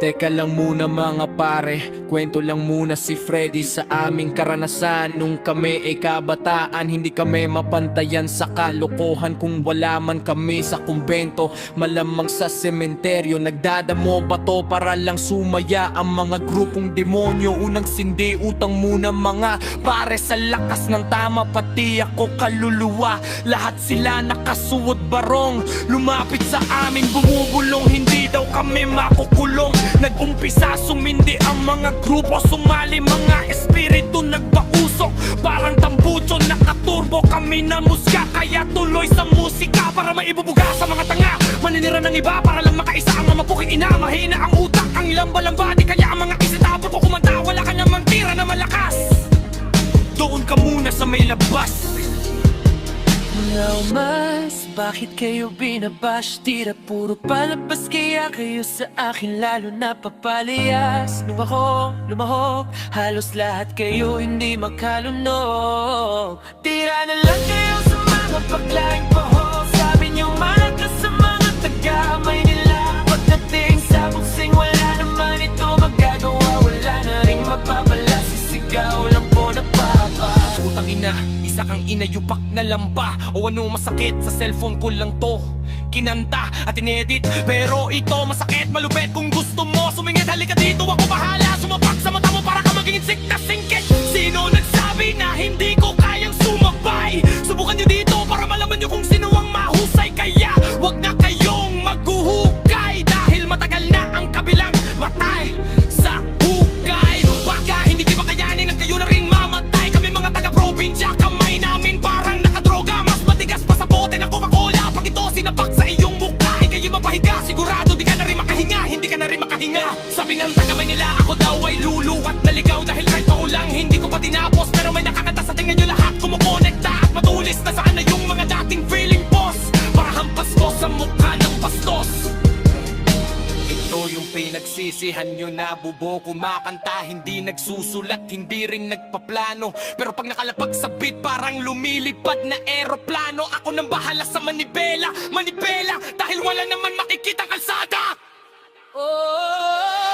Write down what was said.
Teka lang muna mga pare, kwento lang muna si Freddy sa aming karanasan. Nung kami ay kabataan, hindi kami mapantayan sa kalokohan. Kung wala man kami sa kumbento, malamang sa sementeryo nagdadamo bato para lang sumaya ang mga grupong demonyo. Unang sindi, utang muna mga pare sa lakas ng tama, pati ako kaluluwa. Lahat sila nakasuot barong, lumapit sa amin bumubulong, hindi daw kami makukulong. Nag-umpisa sumindi ang mga grupo, sumali mga espiritu nagpausok. Parang tambucho nakaturbo, kami na musga, kaya tuloy sa musika para maibubuga sa mga tanga. Maninira ng iba para lang makaisa ang mamapuking ina. Mahina ang utak, ang lamba-lamba, di kaya ang mga isitapon ko kumanta. Wala ka namang tira na malakas, doon ka muna sa may labas. Mga umas, bakit kayo binabash? Tira puro palabas, kaya kayo sa akin lalo napapalayas. Lumahok, halos lahat kayo hindi makalunok. Tira na lang kayo sa mga paglaing pahok. Sabi niyo malakas sa mga taga-amay nila. Pagdating sa boxing, wala naman ito magagawa. Wala na rin mapapala, sisigaw lang po na papa. Putang ina, isa kang inayupak na lampa. O ano masakit, sa cellphone ko lang to kinanta at inedit. Pero ito masakit, malupet. Kung gusto mo sumingit, halika dito, ako bahala. Sumapak sa mata mo para ka maging insik na singkit. Sino nagsabi na hindi ko kayang sumabay? Subukan nyo dito para malaman nyo kung sino ang mahusay. Kaya wag na kayong maghuhukay, dahil matagal na ang kabilang matay sa hukay. Baka hindi ko makayanin ang kayo na rin mamatay. Kami mga taga-probinsya, kamay namin parang nakadroga. Mas matigas pa sa bote ng Coca-Cola. Pag ito sinapak sa iyong mukha, ika'y mapahiga. Sigurado di ka na rin makahinga, hindi ka na rin makahinga. Sabi ng taga nila, ako daw ay luluwat naligaw. Dahil kahit paulang hindi ko pa tinapos, pero may nakakanta sa tingnan nyo lahat. Kumukonekta at matulis, nasaan na yung mga dating feeling boss? Para hampas ko sa mukha ng bastos. Ito yung pinagsisihan nyo na bubo kumakanta, hindi nagsusulat, hindi rin nagpaplano. Pero pag nakalapag sa beat, parang lumilipad na eroplano. Ako nang bahala sa manibela, dahil wala naman makikitang kalsada. Oh,